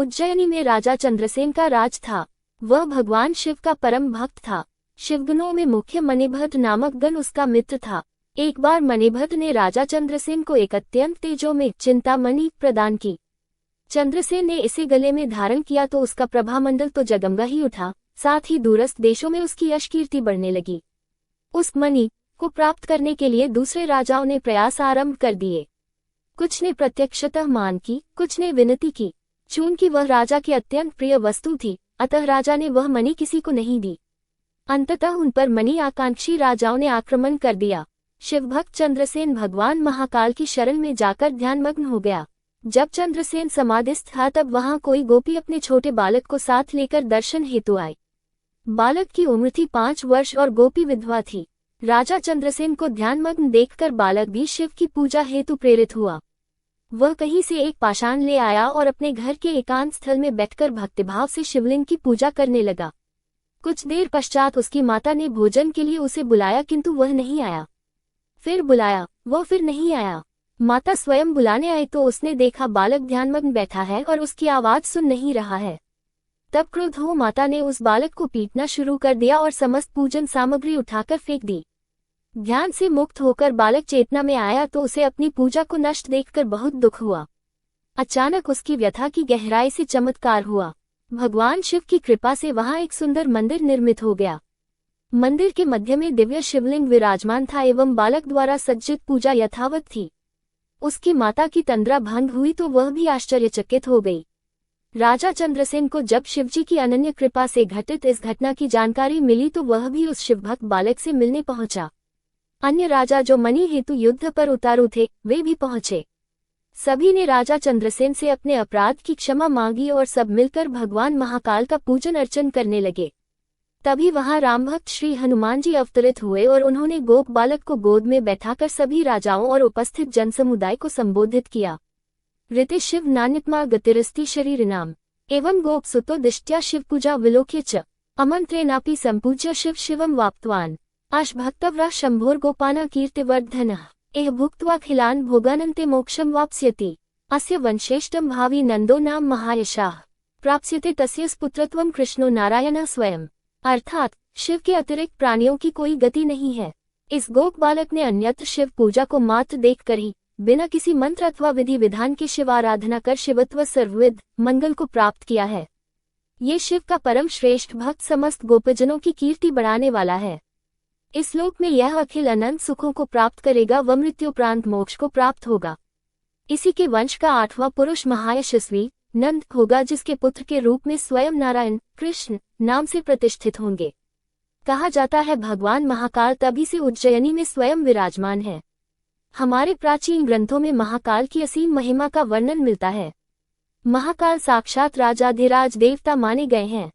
उज्जैनी में राजा चंद्रसेन का राज था। वह भगवान शिव का परम भक्त था। शिवगणों में मुख्य मणिभद्र नामक गण उसका मित्र था। एक बार मणिभद्र ने राजा चंद्रसेन को एक अत्यंत तेजोमय चिंतामणि प्रदान की। चंद्रसेन ने इसे गले में धारण किया तो उसका प्रभामंडल तो जगमगा ही उठा, साथ ही दूरस्थ देशों में उसकी यश कीर्ति बढ़ने लगी। उस मणि को प्राप्त करने के लिए दूसरे राजाओं ने प्रयास आरंभ कर दिए। कुछ ने प्रत्यक्षतः मांग की, कुछ ने विनती की। चूंकि वह राजा की अत्यंत प्रिय वस्तु थी, अतः राजा ने वह मणि किसी को नहीं दी। अंततः उन पर मणि आकांक्षी राजाओं ने आक्रमण कर दिया। शिवभक्त चंद्रसेन भगवान महाकाल की शरण में जाकर ध्यानमग्न हो गया। जब चंद्रसेन समाधिस्थ था तब वहां कोई गोपी अपने छोटे बालक को साथ लेकर दर्शन हेतु आई। बालक की उम्र थी 5 वर्ष और गोपी विधवा थी। राजा चंद्रसेन को ध्यानमग्न देखकर बालक भी शिव की पूजा हेतु प्रेरित हुआ। वह कहीं से एक पाषाण ले आया और अपने घर के एकांत स्थल में बैठकर भक्तिभाव से शिवलिंग की पूजा करने लगा। कुछ देर पश्चात उसकी माता ने भोजन के लिए उसे बुलाया, किंतु वह नहीं आया। फिर बुलाया, वह फिर नहीं आया। माता स्वयं बुलाने आई तो उसने देखा बालक ध्यानमग्न बैठा है और उसकी आवाज सुन नहीं रहा है। तब क्रुद्ध हो माता ने उस बालक को पीटना शुरू कर दिया और समस्त पूजन सामग्री उठाकर फेंक दी। ध्यान से मुक्त होकर बालक चेतना में आया तो उसे अपनी पूजा को नष्ट देखकर बहुत दुख हुआ। अचानक उसकी व्यथा की गहराई से चमत्कार हुआ। भगवान शिव की कृपा से वहां एक सुंदर मंदिर निर्मित हो गया। मंदिर के मध्य में दिव्य शिवलिंग विराजमान था एवं बालक द्वारा सज्जित पूजा यथावत थी। उसकी माता की तंद्रा भंग हुई तो वह भी आश्चर्यचकित हो गई। राजा चंद्रसेन को जब शिवजी की अनन्य कृपा से घटित इस घटना की जानकारी मिली तो वह भी उस शिवभक्त बालक से मिलने पहुंचा। अन्य राजा जो मणि हेतु युद्ध पर उतारू थे, वे भी पहुंचे। सभी ने राजा चंद्रसेन से अपने अपराध की क्षमा मांगी और सब मिलकर भगवान महाकाल का पूजन अर्चन करने लगे। तभी वहां रामभक्त श्री हनुमान जी अवतरित हुए और उन्होंने गोप बालक को गोद में बैठाकर सभी राजाओं और उपस्थित जनसमुदाय को संबोधित किया। ऋते शिव नान्यत्मा गतिरस्ति शरीरिणाम एवं गोप सुतो दिष्ट्या शिव पूजा विलोक्य च अमंत्रेणापि संपूज्य शिव शिवम वाप्तवान आश भक्तव्रा शंभोर गोपाना कीर्तिवर्धनः एह भुक्त्वा खिलान भोगानन्ते मोक्षम वाप्स्यति अस्य वंशेष्टम भावी नंदो नाम महायशाः प्राप्स्यते तस्य पुत्रत्वं कृष्णो नारायणः स्वयं। अर्थात शिव के अतिरिक्त प्राणियों की कोई गति नहीं है। इस गोप बालक ने अन्यत्र शिव पूजा को मात्र देखकर ही बिना किसी मंत्र अथवा विधि विधान के शिव आराधना कर शिवत्व सर्वविध मंगल को प्राप्त किया है। ये शिव का परम श्रेष्ठ भक्त समस्त गोपजनों की कीर्ति बढ़ाने वाला है। इस लोक में यह अखिल अनंत सुखों को प्राप्त करेगा व मृत्युपरांत मोक्ष को प्राप्त होगा। इसी के वंश का 8वां पुरुष महायशस्वी नंद होगा, जिसके पुत्र के रूप में स्वयं नारायण कृष्ण नाम से प्रतिष्ठित होंगे। कहा जाता है भगवान महाकाल तभी से उज्जैनी में स्वयं विराजमान है। हमारे प्राचीन ग्रंथों में महाकाल की असीम महिमा का वर्णन मिलता है। महाकाल साक्षात राजाधिराज देवता माने गए हैं।